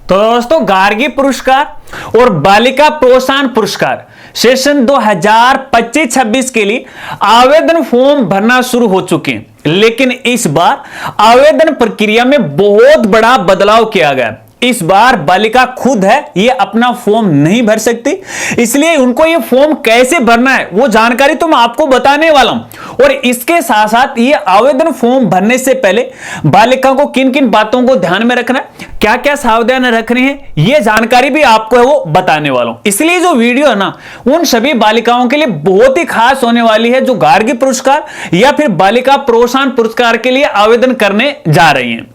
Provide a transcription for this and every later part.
तो दोस्तों, गार्गी पुरस्कार और बालिका प्रोत्साहन पुरस्कार सेशन 2025-26 के लिए आवेदन फॉर्म भरना शुरू हो चुके हैं, लेकिन इस बार आवेदन प्रक्रिया में बहुत बड़ा बदलाव किया गया। इस बार बालिका खुद है, ये अपना फॉर्म नहीं भर सकती, इसलिए उनको ये फॉर्म कैसे भरना है वो जानकारी तो मैं आपको बताने वाला हूं। और इसके साथ साथ ये आवेदन फॉर्म भरने से पहले बालिका को किन किन बातों को ध्यान में रखना है, क्या क्या सावधानी रखनी है, ये जानकारी भी आपको है वो बताने वाला हूं। इसलिए जो वीडियो है ना, उन सभी बालिकाओं के लिए बहुत ही खास होने वाली है जो गार्गी पुरस्कार या फिर बालिका प्रोत्साहन पुरस्कार के लिए आवेदन करने जा रही हैं।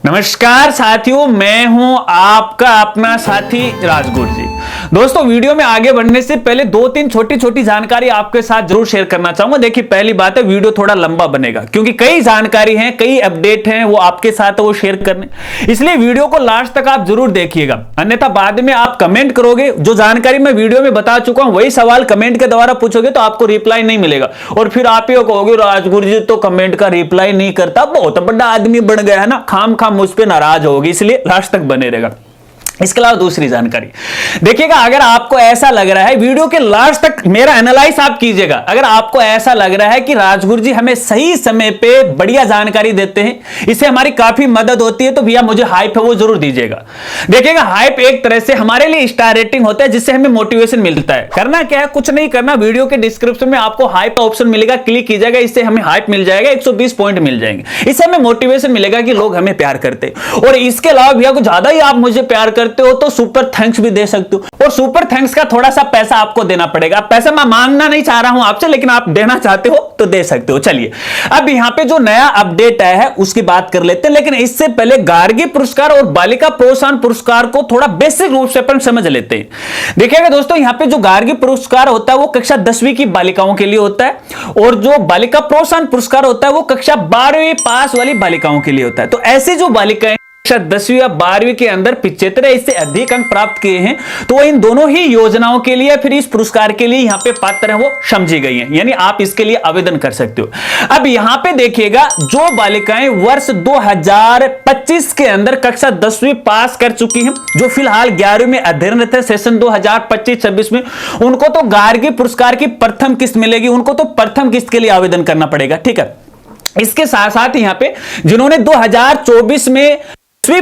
नमस्कार साथियों, मैं हूं आपका अपना साथी राजगुरु जी। दोस्तों, वीडियो में आगे बढ़ने से पहले दो तीन छोटी छोटी जानकारी आपके साथ जरूर शेयर करना चाहूंगा। देखिए, पहली बात है, वीडियो थोड़ा लंबा बनेगा क्योंकि कई जानकारी हैं, कई अपडेट हैं, वो आपके साथ वो शेयर करने, इसलिए वीडियो को लास्ट तक आप जरूर देखिएगा। अन्यथा बाद में आप कमेंट करोगे, जो जानकारी मैं वीडियो में बता चुका हूं वही सवाल कमेंट के द्वारा पूछोगे तो आपको रिप्लाई नहीं मिलेगा और फिर आप ही कहोगे राजगुरु जी तो कमेंट का रिप्लाई नहीं करता, बहुत बड़ा आदमी बन गया है ना, खाम खाम मुझ पे नाराज होगी, इसलिए लास्ट तक बने रहेगा। इसके अलावा दूसरी जानकारी देखिएगा, अगर आपको ऐसा लग रहा है, वीडियो के लास्ट तक मेरा एनालाइज आप कीजिएगा, अगर आपको ऐसा लग रहा है कि राजगुरु जी हमें सही समय पे बढ़िया जानकारी देते हैं, इससे हमारी काफी मदद होती है, तो भैया मुझे हाइप है वो जरूर दीजिएगा। देखिएगा, हाइप एक तरह से हमारे लिए स्टार रेटिंग होता है, जिससे हमें मोटिवेशन मिलता है। करना क्या है, कुछ नहीं करना, वीडियो के डिस्क्रिप्शन में आपको हाइप का ऑप्शन मिलेगा, क्लिक कीजिएगा, इससे हमें हाइप मिल जाएगा, 120 पॉइंट मिल जाएंगे, इससे हमें मोटिवेशन मिलेगा कि लोग हमें प्यार करते हैं। और इसके अलावा भैया को ज्यादा ही आप मुझे प्यार करते हो तो सुपर थैंक्स भी दे सकते हो, और सुपर थैंक्स का थोड़ा सा पैसा आपको देना पड़ेगा। पैसा मैं मांगना नहीं चाह रहा हूं आपसे, लेकिन आप देना चाहते हो तो दे सकते हो। चलिए, अब यहां पे जो नया अपडेट आया है उसकी बात कर लेते हैं, लेकिन इससे पहले गार्गी पुरस्कार और बालिका प्रोत्साहन पुरस्कार को थोड़ा बेसिक रूप से अपन समझ लेते हैं। देखिएगा दोस्तों, यहां पे जो गार्गी पुरस्कार होता है वो कक्षा 10वीं की बालिकाओं के लिए होता है, और जो बालिका प्रोत्साहन पुरस्कार होता है वो कक्षा 12वीं पास वाली बालिकाओं के लिए होता है। तो ऐसे जो बालिकाएं 10वीं या 12वीं के अंदर 75 या इससे अधिक अंक प्राप्त किए हैं, तो वो इन दोनों ही योजनाओं के लिए फिर इस पुरस्कार के लिए यहां पे पात्र है वो समझी गई हैं, यानी आप इसके लिए आवेदन कर सकते हो। अब यहां पे देखिएगा, जो बालिकाएं वर्ष 2025 के अंदर कक्षा 10वीं पास कर चुकी हैं, जो फिलहाल 11वीं में अध्ययनरत है सेशन 2025-26 में, उनको तो गार्गी पुरस्कार की प्रथम किस्त मिलेगी, उनको तो प्रथम किस्त के लिए आवेदन करना पड़ेगा। ठीक है, इसके साथ साथ यहां पे जिन्होंने 2024 में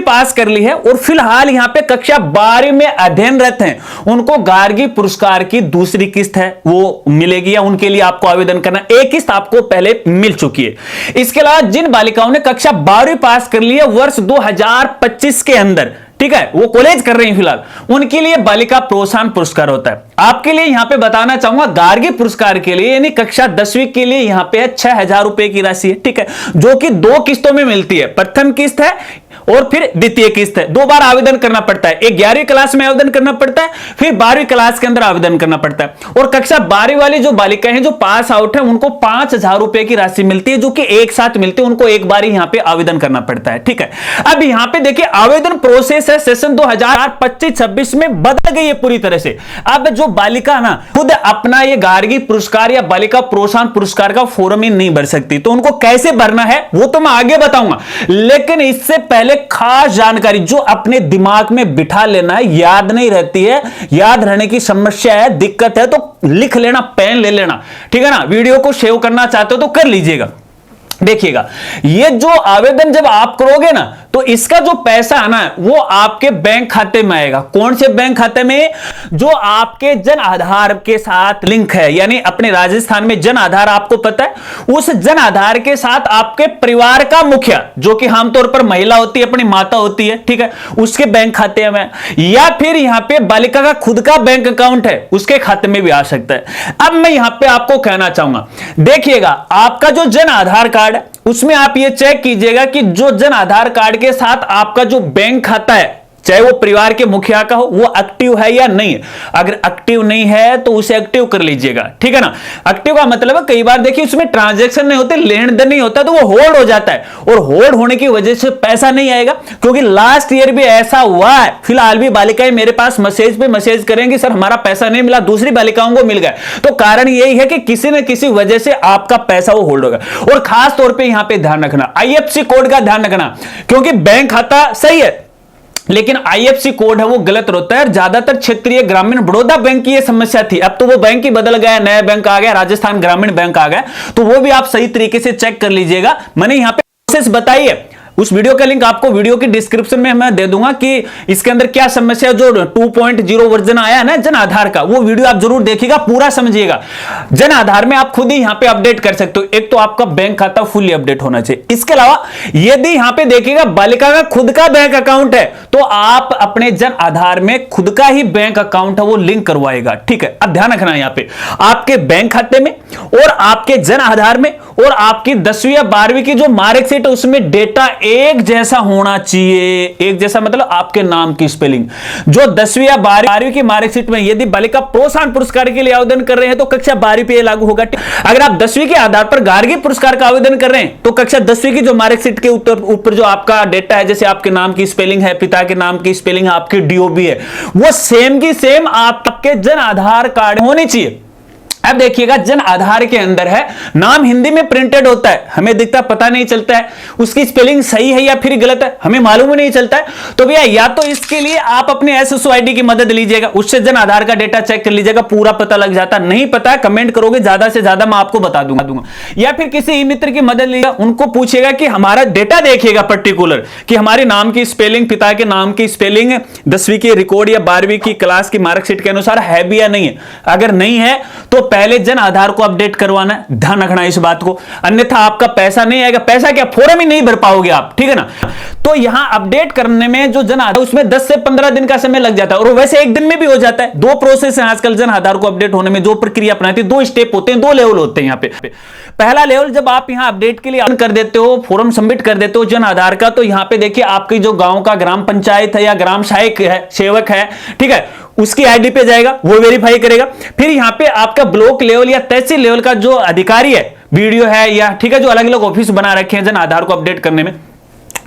पास कर ली है और फिलहाल यहां पे कक्षा 12वीं में अध्ययनरत हैं, उनको गार्गी पुरस्कार की दूसरी किस्त है वो मिलेगी, या उनके लिए आपको आवेदन करना, एक किस्त आपको पहले मिल चुकी है। इसके अलावा जिन बालिकाओं ने कक्षा 12वीं पास कर ली है वर्ष 2025 के अंदर, ठीक है, वो कॉलेज कर रही हैं फिलहाल, उनके लिए बालिका प्रोत्साहन पुरस्कार होता है। आपके लिए यहां पे बताना चाहूंगा, गार्गी पुरस्कार के लिए यानी कक्षा 10वीं के लिए यहां पे 6,000 रुपए की राशि है, ठीक है, जो कि 2 किस्तों में मिलती है। प्रथम किस्त है और फिर द्वितीय किस्त है, 2 बार आवेदन करना पड़ता है, एक 11वीं क्लास में आवेदन करना पड़ता है, फिर 12वीं क्लास के अंदर आवेदन करना पड़ता है। और कक्षा 12वीं वाली जो बालिकाएं हैं जो पास आउट है, उनको 5,000 रुपए की राशि मिलती है, जो कि एक साथ मिलती है, उनको एक बार ही यहां पे आवेदन करना पड़ता है। ठीक है, अब यहां पे देखिए, आवेदन प्रोसेस है सेशन 2025-26 में बदल गई है पूरी तरह से। अब जो बालिका ना खुद अपना ये गार्गी पुरस्कार या बालिका प्रोत्साहन पुरस्कार का फॉर्म ही नहीं भर सकती, तो उनको कैसे भरना है वो तो मैं आगे बताऊंगा, लेकिन इससे पहले खास जानकारी जो अपने दिमाग में बिठा लेना है, याद नहीं रहती है, याद रहने की समस्या है, दिक्कत है तो लिख लेना, पेन ले लेना, ठीक है ना, वीडियो को सेव करना चाहते हो तो कर लीजिएगा। देखिएगा, ये जो आवेदन जब आप करोगे ना, तो इसका जो पैसा है ना वो आपके बैंक खाते में आएगा। कौन से बैंक खाते में? जो आपके जन आधार के साथ लिंक है, यानी अपने राजस्थान में जन आधार आपको पता है, उस जन आधार के साथ आपके परिवार का मुखिया, जो कि आमतौर पर महिला होती है, अपनी माता होती है, ठीक है, उसके बैंक खाते में, या फिर यहां पे बालिका का खुद का बैंक अकाउंट है उसके खाते में भी आ सकता है। अब मैं यहां पे आपको कहना चाहूंगा, देखिएगा, आपका जो जन आधार कार्ड उसमें आप ये चेक कीजिएगा कि जो जन आधार कार्ड के साथ आपका जो बैंक खाता है, चाहे वो परिवार के मुखिया का हो, वो एक्टिव है या नहीं है। अगर एक्टिव नहीं है तो उसे एक्टिव कर लीजिएगा, ठीक है ना। एक्टिव का मतलब है, कई बार देखिए उसमें ट्रांजैक्शन नहीं होते, लेन देन नहीं होता, तो वो होल्ड हो जाता है, और होल्ड होने की वजह से पैसा नहीं आएगा। क्योंकि लास्ट ईयर भी ऐसा हुआ है, फिलहाल भी बालिकाएं मेरे पास मैसेज पे मैसेज करेंगी, सर हमारा पैसा नहीं मिला, दूसरी बालिकाओं को मिल गया। तो कारण यही है कि किसी न किसी वजह से आपका पैसा वो होल्ड होगा। और खास तौर पर यहां पर ध्यान रखना, IFSC कोड का ध्यान रखना, क्योंकि बैंक खाता सही है, लेकिन आईएफएससी कोड है वो गलत होता है। ज्यादातर क्षेत्रीय ग्रामीण बड़ौदा बैंक की ये समस्या थी, अब तो वो बैंक ही बदल गया, नया बैंक आ गया, राजस्थान ग्रामीण बैंक आ गया, तो वो भी आप सही तरीके से चेक कर लीजिएगा। मैंने यहां पे प्रोसेस बताई है, उस वीडियो का लिंक आपको वीडियो की डिस्क्रिप्शन में मैं दे दूंगा कि इसके अंदर क्या समस्या, जो 2.0 वर्जन आया है ना जन आधार का, वो वीडियो आप जरूर देखिएगा, पूरा समझिएगा। जन आधार में आप खुद ही यहां पे अपडेट कर सकते हो। एक तो आपका बैंक खाता फुल्ली अपडेट होना चाहिए। इसके अलावा यदि यहां पे देखिएगा बालिका का खुद का बैंक अकाउंट है तो आप अपने जन आधार में खुद का ही बैंक अकाउंट है वो लिंक करवाएगा, ठीक है। अब ध्यान रखना यहां पे आपके बैंक खाते में और आपके जन आधार में और आपकी 10वीं या 12वीं की जो मार्कशीट है उसमें डेटा एक जैसा होना चाहिए। एक जैसा मतलब आपके नाम की स्पेलिंग। जो 10वीं या 12वीं की मार्कशीट में यदि बालिका प्रोत्साहन पुरस्कार के लिए आवेदन कर रहे हैं तो कक्षा 12वीं पे लागू होगा। अगर आप 10वीं के आधार पर गार्गी पुरस्कार का आवेदन कर रहे हैं तो कक्षा 10वीं की जो मार्कशीट के ऊपर जो आपका डेटा है, जैसे आपके नाम की स्पेलिंग है, पिता के नाम की स्पेलिंग है, आपकी डीओबी है, वो सेम की सेम आपके जन आधार कार्ड होनी चाहिए। अब देखिएगा जन आधार के अंदर है, नाम हिंदी में प्रिंटेड होता है, हमें दिखता पता नहीं चलता है उसकी स्पेलिंग सही है या फिर गलत है, हमें मालूम ही नहीं चलता है। तो भैया या तो इसके लिए आप अपने एसएसओ आईडी की मदद लीजिएगा, उससे जन आधार का डेटा चेक कर लीजिएगा, पूरा पता लग जाता। नहीं पता है कमेंट करोगे, ज्यादा से ज्यादा मैं आपको बता दूंगा। या फिर किसी ई मित्र की मदद लीजिएगा, उनको पूछेगा कि हमारा डेटा देखिएगा पर्टिकुलर कि हमारे नाम की स्पेलिंग, पिता के नाम की स्पेलिंग 10वीं की रिकॉर्ड या 12वीं की क्लास की मार्कशीट के अनुसार है भी या नहीं है। अगर नहीं है तो पहले जन आधार को अपडेट करवाना है, ध्यान रखना इस बात को, अन्यथा आपका पैसा नहीं आएगा। पैसा क्या, फॉर्म ही नहीं भर पाओगे आप, ठीक है ना। तो यहां अपडेट करने में जो जन आधार उसमें 10 से 15 दिन का समय लग जाता है, और वैसे एक दिन में भी हो जाता है। 2 प्रोसेस है आजकल जन आधार को अपडेट होने में, जो प्रक्रिया अपनाती है, 2 स्टेप होते हैं, 2 लेवल होते हैं यहां पे। पहला लेवल जब आप यहां अपडेट के लिए आवेदन कर देते हो, फॉर्म सबमिट कर देते हो जन आधार का, तो यहां पे देखिए आपकी जो गांव का ग्राम पंचायत है या ग्राम सहायक है, सेवक है, ठीक है, उसकी आईडी पे जाएगा, वो वेरीफाई करेगा। फिर यहां पे आपका ब्लॉक लेवल या तहसील लेवल का जो अधिकारी है, वीडियो है या ठीक है, जो अलग अलग ऑफिस बना रखे हैं जन आधार को अपडेट करने में,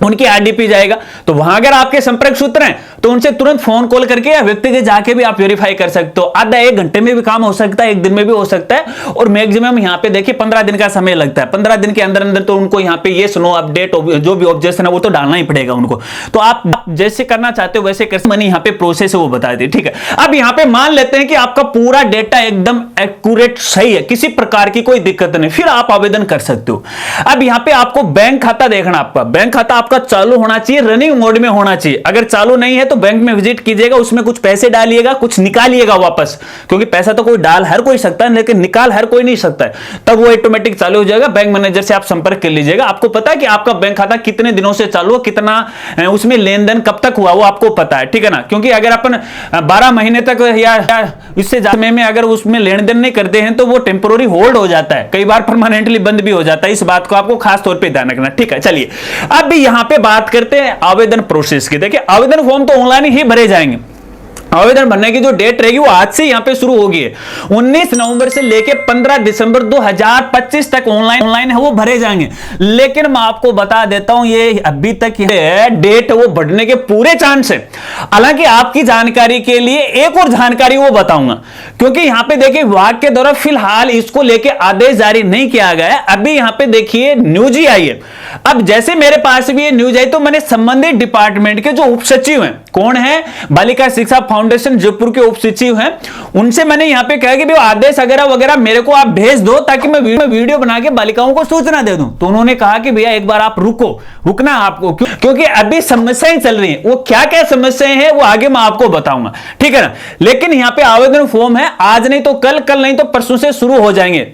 उनकी आईडी पे जाएगा। तो वहां अगर आपके संपर्क सूत्र हैं तो उनसे तुरंत फोन कॉल करके या व्यक्तिगत जाके भी आप वेरीफाई कर सकते हो। आधा 1 घंटे में भी काम हो सकता है, 1 दिन में भी हो सकता है, और मैक्सिमम यहां पे देखिए 15 दिन का समय लगता है। 15 दिन के अंदर अंदर तो उनको यहां पे ये सुनो अपडेट जो भी ऑब्जेक्शन है वो तो डालना ही पड़ेगा उनको। तो आप जैसे करना चाहते हो वैसे कर, मैंने यहां पे प्रोसेस है वो बता दी, ठीक है। अब यहां पे मान लेते हैं कि आपका पूरा डेटा एकदम एक्यूरेट सही है, किसी प्रकार की कोई दिक्कत नहीं, फिर आप आवेदन कर सकते हो। अब यहां पे आपको बैंक खाता देखना, आपका बैंक खाता आपका चालू होना चाहिए, रनिंग मोड में होना चाहिए। अगर चालू नहीं है तो बैंक में विजिट कीजिएगा, उसमें कुछ पैसे डालिएगा, कुछ निकालिएगा वापस, क्योंकि पैसा तो कोई डाल हर कोई सकता है लेकिन निकाल हर कोई नहीं सकता है, तब वो ऑटोमेटिक चालू हो जाएगा। बैंक मैनेजर से आप संपर्क कर लीजिएगा, आपको पता है कि आपका बैंक खाता कितने दिनों से चालू है, कितना उसमें लेन देन कब तक हुआ वो आपको पता है, ठीक है ना। क्योंकि अगर अपन 12 महीने तक या इससे ज्यादा में अगर उसमें लेन देन नहीं करते हैं तो वो टेम्पोररी होल्ड हो जाता है, कई बार परमानेंटली बंद भी हो जाता है। इस बात को आपको खास तौर पर ध्यान रखना, ठीक है। चलिए अब भी यहां पे बात करते हैं आवेदन प्रोसेस की। देखिए आवेदन फॉर्म तो ऑनलाइन ही भरे जाएंगे, आवेदन भरने की जो डेट रहेगी वो आज से यहां पे शुरू होगी, 19 नवंबर से लेके 15 दिसंबर 2025 तक ऑनलाइन है वो भरे जाएंगे। लेकिन मैं आपको बता देता हूं ये अभी तक डेट वो बढ़ने के पूरे चांस है। हालांकि आपकी जानकारी के लिए एक और जानकारी वो बताऊंगा, क्योंकि यहां पे देखिए विभाग के द्वारा फिलहाल इसको लेके आदेश जारी नहीं किया गया है। अभी यहां पे देखिए न्यूज ही आई है। अब जैसे मेरे पास भी ये न्यूज आई तो मैंने संबंधित डिपार्टमेंट के जो उप सचिव हैं, कौन है, बालिका शिक्षा फाउंडेशन जयपुर के उप सचिव हैं, उनसे मैंने यहां पे कहा कि भाई आदेश वगैरह मेरे को आप भेज दो ताकि मैं वीडियो बना के बालिकाओं को सूचना दे दूं। तो उन्होंने कहा कि भैया एक बार आप रुकना आपको, क्योंकि अभी समस्याएं चल रही हैं। वो क्या क्या समस्याएं हैं वो आगे मैं आपको बताऊंगा, ठीक है ना। लेकिन यहां पे आवेदन फॉर्म है, आज नहीं तो कल नहीं तो परसों से शुरू हो जाएंगे।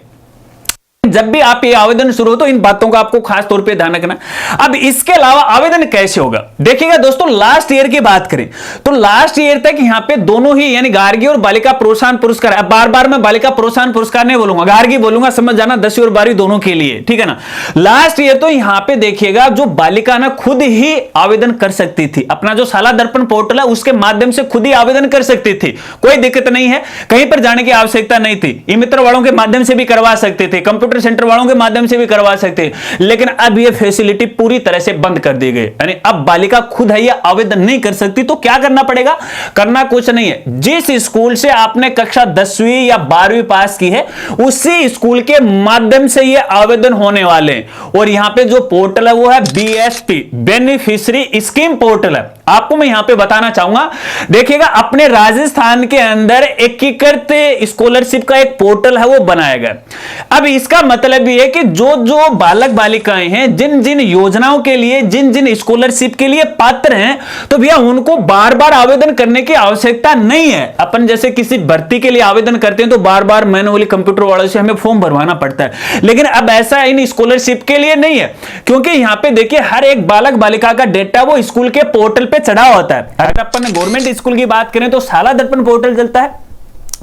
जब भी आप ये आवेदन शुरू हो तो इन बातों का आपको खास तौर पे ध्यान रखना। अब इसके अलावा आवेदन कैसे होगा, देखिएगा दोस्तों, लास्ट ईयर की बात करें तो लास्ट ईयर तक यहां पे दोनों ही यानी गार्गी और बालिका प्रोत्साहन पुरस्कार, अब बार बार मैं बालिका प्रोत्साहन पुरस्कार नहीं बोलूंगा, गार्गी बोलूंगा, समझ जाना, 10वीं और 12वीं दोनों के लिए, ठीक है ना। लास्ट ईयर तो यहां पे देखिएगा जो बालिका ना खुद ही आवेदन कर सकती थी, अपना जो शाला दर्पण पोर्टल है उसके माध्यम से खुद ही आवेदन कर सकती थी, कोई दिक्कत नहीं है, कहीं पर जाने की आवश्यकता नहीं थी। ई मित्र वालों के माध्यम से भी करवा सकते थे, कंप्यूटर सेंटर वालों के माध्यम से भी करवा सकते हैं। लेकिन अब यह फैसिलिटी पूरी तरह से बंद कर दी गई, यानी अब बालिका खुद है यह आवेदन नहीं कर सकती। तो क्या करना पड़ेगा, करना कुछ नहीं है, जिस स्कूल से आपने कक्षा 10वीं या 12वीं पास की है उसी स्कूल के माध्यम से यह आवेदन होने वाले हैं। और यहां पे जो पोर्टल है वो है बीएसपी, बेनिफिशियरी स्कीम पोर्टल है। आपको मैं यहां पे बताना चाहूंगा। देखिएगा, अपने राजस्थान के अंदर एकीकृत स्कॉलरशिप का एक पोर्टल है, वो बनाया गया। अब इसका मतलब ये है कि जो जो बालक बालिकाएं हैं, जिन जिन योजनाओं के लिए, जिन जिन स्कॉलरशिप के लिए पात्र हैं, तो भैया उनको बार बार आवेदन करने की आवश्यकता नहीं है। अपन जैसे किसी भर्ती के लिए आवेदन करते हैं तो बार बार मैनुअली कंप्यूटर वालों से हमें फॉर्म भरवाना पड़ता है, लेकिन अब ऐसा इन स्कॉलरशिप के लिए नहीं है, क्योंकि यहां पे देखिए हर एक बालक बालिका का डेटा वो स्कूल के पोर्टल पे चढ़ा होता है। अगर अपन गवर्नमेंट स्कूल की बात करें तो शाला दर्पण पोर्टल चलता है,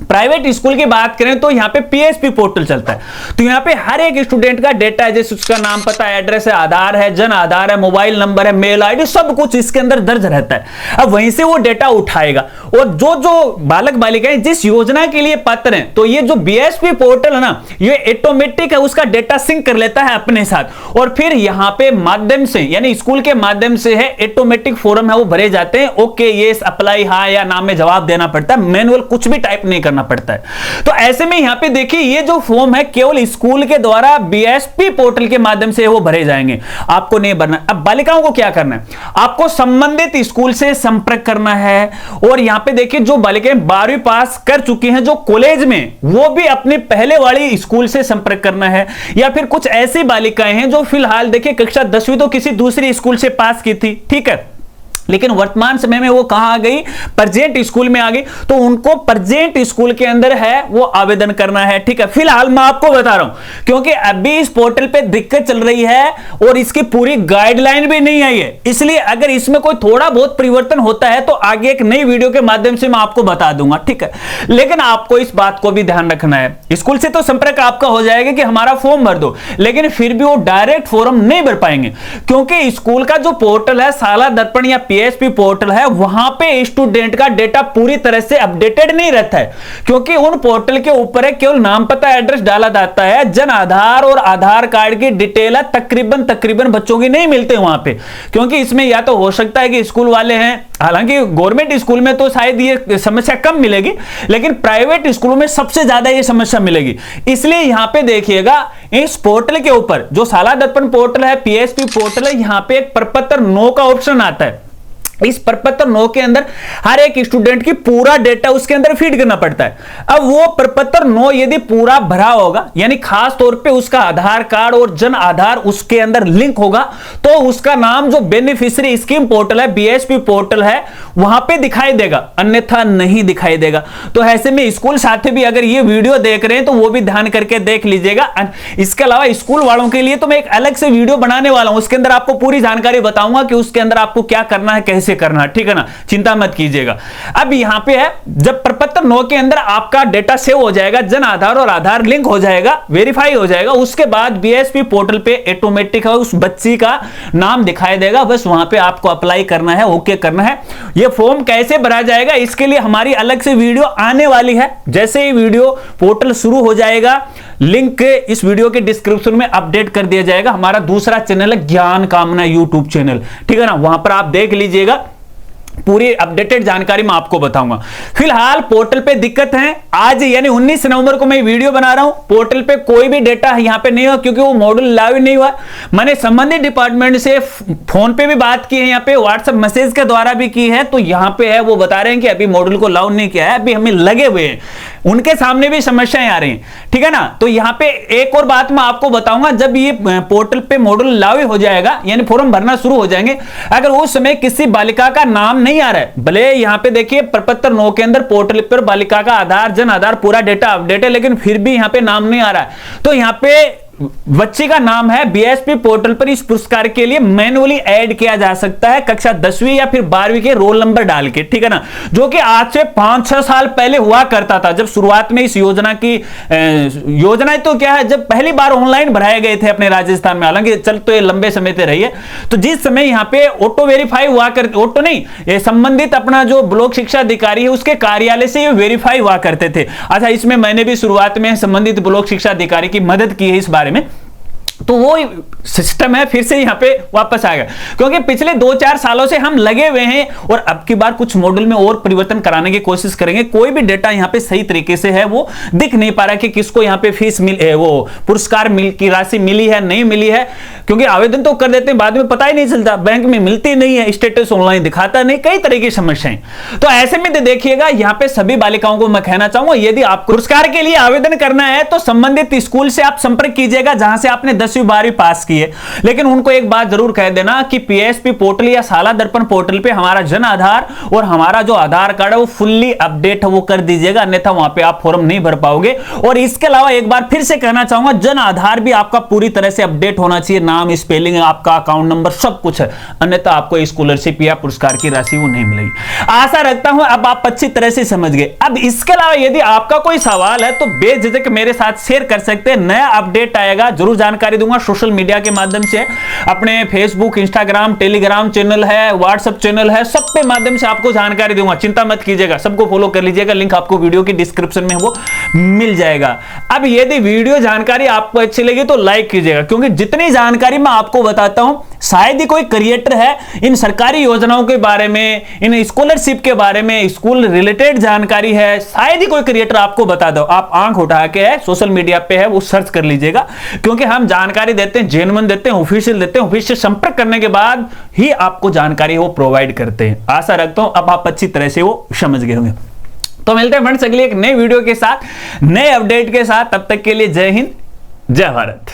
प्राइवेट स्कूल की बात करें तो यहां पे पीएसपी पोर्टल चलता है। तो यहां पे हर एक स्टूडेंट का डेटा है, जैसे उसका नाम, पता, एड्रेस है, आधार है, जन आधार है, मोबाइल नंबर है, मेल आईडी, सब कुछ इसके अंदर दर्ज रहता है। अब वहीं से वो डेटा उठाएगा, और जो जो बालक बालिकाएं जिस योजना के लिए पात्र हैं, तो ये जो बीएसपी पोर्टल है ना, ये ऑटोमेटिक है, उसका डेटा सिंक कर लेता है अपने साथ, और फिर यहां पे माध्यम से, यानी स्कूल के माध्यम से है, ऑटोमेटिक फॉर्म है वो भरे जाते हैं। ओके, ये अप्लाई, हाँ या ना में जवाब देना पड़ता है, मैनुअल कुछ भी टाइप नहीं करना पड़ता है। तो ऐसे में यहां पे देखिए ये जो फॉर्म है केवल स्कूल के द्वारा बीएसपी पोर्टल के माध्यम से वो भरे जाएंगे, आपको नहीं भरना। अब बालिकाओं को क्या करना है, आपको संबंधित स्कूल से संपर्क करना है, और यहां पे देखिए जो बालिकाएं 12वीं पास कर चुकी हैं जो कॉलेज में, वो भी अपने पहले वाली स्कूल से संपर्क करना है। या फिर कुछ ऐसी बालिकाएं हैं जो फिलहाल देखिए कक्षा 10वीं तो किसी दूसरी स्कूल से पास की थी, ठीक है, लेकिन वर्तमान समय में वो कहां आ गई, प्रेजेंट स्कूल में आ गई, तो उनको प्रेजेंट स्कूल के अंदर है वो आवेदन करना है। ठीक है, फिलहाल मैं आपको बता रहा हूं क्योंकि अभी इस पोर्टल पे दिक्कत चल रही है और इसकी पूरी गाइडलाइन भी नहीं आई है, इसलिए अगर इसमें कोई थोड़ा बहुत परिवर्तन होता है तो आगे एक नई वीडियो के माध्यम से मैं आपको बता दूंगा। ठीक है, लेकिन आपको इस बात को भी ध्यान रखना है, स्कूल से तो संपर्क आपका हो जाएगा कि हमारा फॉर्म भर दो, लेकिन फिर भी वो डायरेक्ट फॉर्म नहीं भर पाएंगे, क्योंकि स्कूल का जो पोर्टल है, शाला दर्पण या पीएसपी पोर्टल है, वहां पे स्टूडेंट का डेटा पूरी तरह से अपडेटेड नहीं रहता है, क्योंकि उन पोर्टल के ऊपर है केवल नाम, पता, एड्रेस डाला जाता है, जन आधार और आधार कार्ड की डिटेल है तकरीबन बच्चों की नहीं मिलते वहां पे, क्योंकि इसमें या तो हो सकता है कि स्कूल वाले हैं, हालांकि गवर्नमेंट स्कूल में तो शायद ये समस्या कम मिलेगी, लेकिन प्राइवेट स्कूलों में सबसे ज्यादा ये समस्या मिलेगी। इसलिए यहां पे देखिएगा इस पोर्टल के ऊपर जो शाला दर्पण पोर्टल है, पीएसपी पोर्टल है, यहां पे एक प्रपत्र 9 का ऑप्शन आता है। इस प्रपत्र 9 के अंदर हर एक स्टूडेंट की पूरा डेटा उसके अंदर फीड करना पड़ता है। अब वो प्रपत्र 9 यदि पूरा भरा होगा, यानी खास तौर पे उसका आधार कार्ड और जन आधार उसके अंदर लिंक होगा, तो उसका नाम जो बेनिफिशियरी स्कीम पोर्टल है, बीएसपी पोर्टल है, वहां पे दिखाई देगा, अन्यथा नहीं दिखाई देगा। तो ऐसे में स्कूल साथी भी अगर ये वीडियो देख रहे हैं तो वो भी ध्यान करके देख लीजिएगा। इसके अलावा स्कूल वालों के लिए तो मैं एक अलग से वीडियो बनाने वाला हूं, उसके अंदर आपको पूरी जानकारी बताऊंगा कि उसके अंदर आपको क्या करना है, कैसे करना है, ठीक है ना, चिंता मत कीजिएगा। अब यहां पे है, जब प्रपत्र 9 के अंदर आपका डेटा सेव हो जाएगा, जन आधार और आधार लिंक हो जाएगा, वेरीफाई हो जाएगा, उसके बाद बीएसपी पोर्टल पे ऑटोमेटिक उस बच्ची का नाम दिखाई देगा, बस वहां पे आपको अप्लाई करना है, ओके करना है। ये फॉर्म कैसे भरा जाएगा इसके लिए हमारी अलग से वीडियो आने वाली है, जैसे ही वीडियो पोर्टल शुरू हो जाएगा लिंक इस वीडियो के डिस्क्रिप्शन में अपडेट कर दिया जाएगा। हमारा दूसरा चैनल है ज्ञान कामना यूट्यूब चैनल, ठीक है ना, वहां पर आप देख लीजिएगा, पूरी अपडेटेड जानकारी मैं आपको बताऊंगा। फिलहाल पोर्टल पे दिक्कत है, आज यानी 19 नवंबर को मैं वीडियो बना रहा हूं, पोर्टल पे कोई भी डेटा यहां पे नहीं हुआ क्योंकि वो मॉड्यूल लाइव नहीं हुआ। मैंने संबंधित डिपार्टमेंट से फोन पे भी बात की है, यहां पे व्हाट्सएप मैसेज के द्वारा भी की है, तो यहां पे है वो बता रहे हैं कि अभी मॉड्यूल को लाइव नहीं किया है, अभी हमें लगे हुए हैं, उनके सामने भी समस्याएं आ रही हैं, ठीक है ना। तो यहां पे एक और बात मैं आपको बताऊंगा, जब ये पोर्टल पे मॉड्यूल लाइव हो जाएगा, यानी फॉर्म भरना शुरू हो जाएंगे, अगर उस समय किसी बालिका का नाम नहीं आ रहा है, भले यहां पे देखिए प्रपत्र 9 के अंदर पोर्टल पर बालिका का आधार, जन आधार पूरा डेटा अपडेट है, लेकिन फिर भी यहां पे नाम नहीं आ रहा है, तो यहां पे बच्ची का नाम है बीएसपी पोर्टल पर इस पुरस्कार के लिए मैन्युअली ऐड किया जा सकता है, कक्षा 10वीं या फिर 12वीं के रोल नंबर डाल के, ठीक है ना, जो कि आज से 5-6 साल पहले हुआ करता था, जब शुरुआत में इस योजना की योजना तो क्या है, जब पहली बार ऑनलाइन भराए गए थे अपने राजस्थान में, हालांकि चल तो ये लंबे समय से रही है, तो जिस समय यहां पे ऑटो वेरीफाई हुआ करते, ऑटो नहीं, ये संबंधित अपना जो ब्लॉक शिक्षा अधिकारी है उसके कार्यालय से ये वेरीफाई हुआ करते थे। अच्छा, इसमें मैंने भी शुरुआत में संबंधित ब्लॉक शिक्षा अधिकारी की मदद की है इस बारे में। तो वो सिस्टम है फिर से यहां पे वापस आ गया, क्योंकि पिछले 2-4 सालों से हम लगे हुए हैं और अब की बार कुछ मॉडल में और परिवर्तन कराने की कोशिश करेंगे। कोई भी डेटा यहां पे सही तरीके से है वो दिख नहीं पा रहा कि किसको यहां पे फीस वो पुरस्कार की राशि मिली है नहीं मिली है, क्योंकि आवेदन तो कर देते हैं, बाद में पता ही नहीं चलता, बैंक में मिलती नहीं है, स्टेटस ऑनलाइन दिखाता नहीं, कई तरह की समस्याएं। तो ऐसे में देखिएगा यहां पे सभी बालिकाओं को मैं कहना चाहूंगा, यदि आपको पुरस्कार के लिए आवेदन करना है तो संबंधित स्कूल से आप संपर्क कीजिएगा जहां से आपने 10वीं 12वीं पास की है। लेकिन उनको एक बात जरूर कह देना कि पीएसपी पोर्टल या शाला दर्पण पोर्टल पे हमारा जन आधार और हमारा जो आधार कार्ड है वो फुल्ली अपडेट वो कर दीजिएगा, अन्यथा वहां पे आप फॉर्म नहीं भर पाओगे। और इसके अलावा एक बार फिर से कहना चाहूंगा, जन आधार भी आपका पूरी तरह से अपडेट होना चाहिए, नाम, स्पेलिंग, आपका अकाउंट नंबर सब कुछ है, अन्यथा आपको स्कॉलरशिप या पुरस्कार की राशि वो नहीं मिलेगी। आशा रखता हूं अब आप अच्छी तरह से समझ गए। अब इसके अलावा यदि आपका कोई सवाल है तो बेझिझक मेरे साथ शेयर कर सकते हैं, नया अपडेट आएगा जरूर जानकारी दूंगा सोशल मीडिया के माध्यम से, अपने फेसबुक, इंस्टाग्राम, टेलीग्राम चैनल है, व्हाट्सएप चैनल है, सब पे माध्यम से आपको जानकारी दूंगा, चिंता मत कीजिएगा, सबको फॉलो कर लीजिएगा, लिंक आपको वीडियो की डिस्क्रिप्शन में वो मिल जाएगा। अब यदि वीडियो जानकारी आपको अच्छी लगी तो लाइक कीजिएगा, क्योंकि जितनी जानकारी मैं आपको बताता हूं शायद ही कोई क्रिएटर है इन सरकारी योजनाओं के बारे में, इन स्कॉलरशिप के बारे में, स्कूल रिलेटेड जानकारी है, शायद ही कोई क्रिएटर आपको बता दो। आप आंख उठा के है सोशल मीडिया पे है वो सर्च कर लीजिएगा, क्योंकि हम जानकारी देते हैं, जेन्युइन देते हैं, ऑफिशियल देते हैं, ऑफिस से संपर्क करने के बाद ही आपको जानकारी वो प्रोवाइड करते हैं। आशा रखता हूं अब आप अच्छी तरह से वो समझ गए होंगे। तो मिलते हैं फ्रेंड्स अगली एक नई वीडियो के साथ, नए अपडेट के साथ, तब तक के लिए जय हिंद, जय भारत।